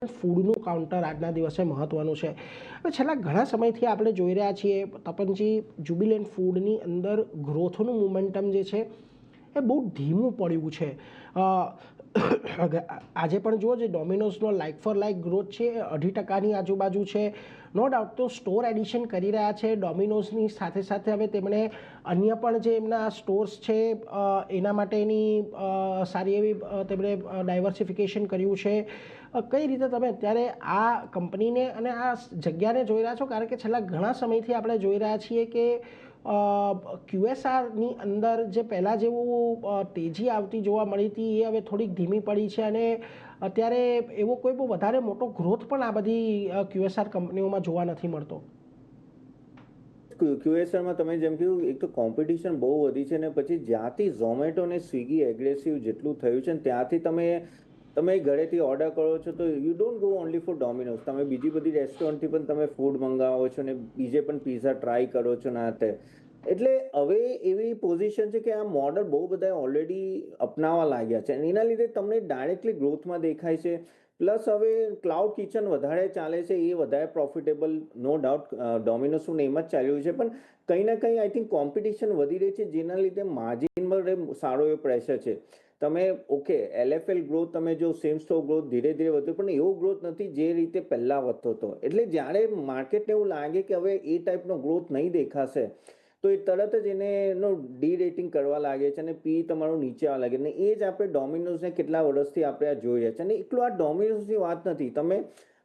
ફૂડનું counter આજના દિવસે મહત્ત્વનું છે. હવે છેલ્લા ઘણા સમયથી આપણે જોઈ રહ્યા છીએ તપનજી, જ્યુબિલન્ટ ફૂડની અંદર ગ્રોથનું મોમેન્ટમ જે છે એ બહુ ધીમું પડ્યું છે. આજે પણ જુઓ, જે ડોમિનોઝનો લાઇક ફોર લાઇક ગ્રોથ છે એ 2.5% આજુબાજુ છે. નો ડાઉટ તો સ્ટોર એડિશન કરી રહ્યા છે ડોમિનોઝની સાથે સાથે. હવે તેમણે અન્ય પણ જે એમના સ્ટોર્સ છે એના માટેની સારી એવી તેમણે ડાયવર્સિફિકેશન કર્યું છે. કઈ રીતે તમે અત્યારે આ કંપનીને અને આ જગ્યાને જોઈ રહ્યા છો? કારણ કે છેલ્લા ઘણા સમયથી આપણે જોઈ રહ્યા છીએ કે QSRની અંદર જે પહેલાં જેવું તેજી આવતી જોવા મળી હતી એ હવે થોડીક ધીમી પડી છે, અને અત્યારે એવો કોઈ બહુ વધારે મોટો ગ્રોથ પણ આ બધી QSR કંપનીઓમાં જોવા નથી મળતો. QSRમાં તમે જેમ કીધું, એક તો કોમ્પિટિશન બહુ વધી છે, ને પછી જ્યાંથી ઝોમેટો અને સ્વિગી એગ્રેસિવ જેટલું થયું છે ને ત્યાંથી તમે ઘરેથી ઓર્ડર કરો છો તો you don't go only for Domino's. તમે બીજી બધી રેસ્ટોરન્ટથી પણ તમે ફૂડ મંગાવો છો ને બીજે પણ પીઝા ટ્રાય કરો છો ને તે. એટલે હવે એવી પોઝિશન છે કે આ મોડલ બહુ બધા ઓલરેડી અપનાવવા લાગ્યા છે, અને એના લીધે તમને ડાયરેક્ટલી ગ્રોથમાં દેખાય છે. પ્લસ હવે ક્લાઉડ કિચન વધારે ચાલે છે, એ વધારે પ્રોફિટેબલ, નો ડાઉટ. ડોમિનોઝનું એમ જ ચાલ્યું છે, પણ કંઈ ના કંઈ આઈ થિંક કોમ્પિટિશન વધી રહી છે, જેના લીધે માર્જિન પર સારો એવો પ્રેશર છે. તમે ઓકે LFL ગ્રોથ તમે જો સેમ સ્ટોર ગ્રોથ ધીરે ધીરે વધ્યો, પણ એવો ગ્રોથ નથી જે રીતે પહેલા વધતો હતો. એટલે જ્યારે માર્કેટને એવું લાગે કે હવે એ ટાઈપનો ગ્રોથ નહીં દેખાશે તો એ તરત જ એનો ડી રેટિંગ કરવા લાગે છે અને પી તમારું નીચે આવવા લાગે. ને એ જ આપણે ડોમિનોઝને કેટલા વર્ષથી આપણે આ જોઈ રહ્યા છે. અને એટલું આ ડોમિનોઝની વાત નથી, તમે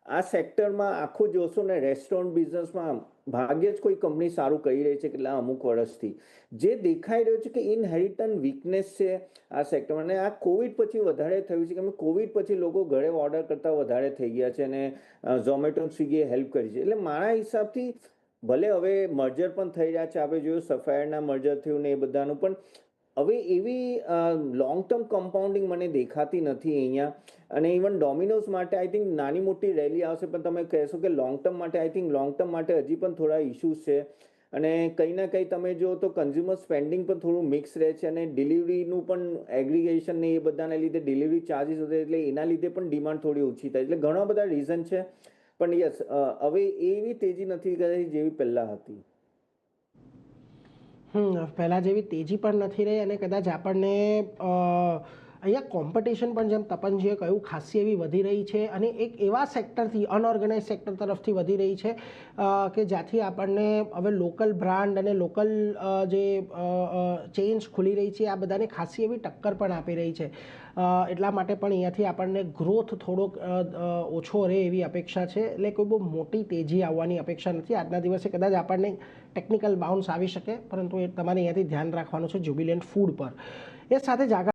આ સેક્ટરમાં આખું જોશો ને રેસ્ટોરન્ટ બિઝનેસમાં ભાગ્યે જ કોઈ કંપની સારું કરી રહી છે કેટલા અમુક વર્ષથી. જે દેખાઈ રહ્યું છે કે ઇનહેરિટન્ટ વીકનેસ છે આ સેક્ટરમાં. અને આ કોવિડ પછી વધારે થયું છે, કે કોવિડ પછી લોકો ઘરે ઓર્ડર કરતા વધારે થઈ ગયા છે, અને ઝોમેટો સ્વિગીએ હેલ્પ કરી છે. એટલે મારા હિસાબથી ભલે હવે મર્જર પણ થઈ રહ્યા છે, આપણે જોયું સફાયરના મર્જર થયું ને એ બધાનું, પણ હવે એવી લોંગ ટર્મ કમ્પાઉન્ડિંગ મને દેખાતી નથી અહીંયા. અને ઇવન ડોમિનોઝ માટે આઈ થિંક નાની મોટી રેલી આવશે, પણ તમે કહેશો કે લોંગ ટર્મ માટે, આઈ થિંક લોંગ ટર્મ માટે હજી પણ થોડા ઇશ્યુઝ છે. અને કંઈ ના કંઈ તમે જો તો કન્ઝ્યુમર સ્પેન્ડિંગ પણ થોડું મિક્સ રહે છે, અને ડિલિવરીનું પણ એગ્રીગેશન ને એ બધાના લીધે ડિલિવરી ચાર્જીસ વધે, એટલે એના લીધે પણ ડિમાન્ડ થોડી ઓછી થાય. એટલે ઘણા બધા રીઝન છે, પણ યસ, હવે એવી તેજી નથી જેવી પહેલા હતી. પહેલાં જેવી તેજી પણ નથી રહી, અને કદાચ આપણને અહીંયા કોમ્પિટિશન પણ, જેમ તપનજીએ કહ્યું, ખાસી એવી વધી રહી છે. અને એક એવા સેક્ટરથી, અનઓર્ગેનાઇઝ સેક્ટર તરફથી વધી રહી છે કે જ્યાંથી આપણને હવે લોકલ બ્રાન્ડ અને લોકલ જે ચેન્જ ખુલી રહી છે આ બધાને ખાસી એવી ટક્કર પણ આપી રહી છે. એટલા માટે પણ અહીંયાથી આપણને ગ્રોથ થોડોક ઓછો રહે એવી અપેક્ષા છે. એટલે કોઈ બહુ મોટી તેજી આવવાની અપેક્ષા નથી. આજના દિવસે કદાચ આપણને ટેકનિકલ બાઉન્સ આવી શકે, પરંતુ એ તમારે અહીંયાથી ધ્યાન રાખવાનું છે જ્યુબિલન્ટ ફૂડ પર. એ સાથે જ આગળ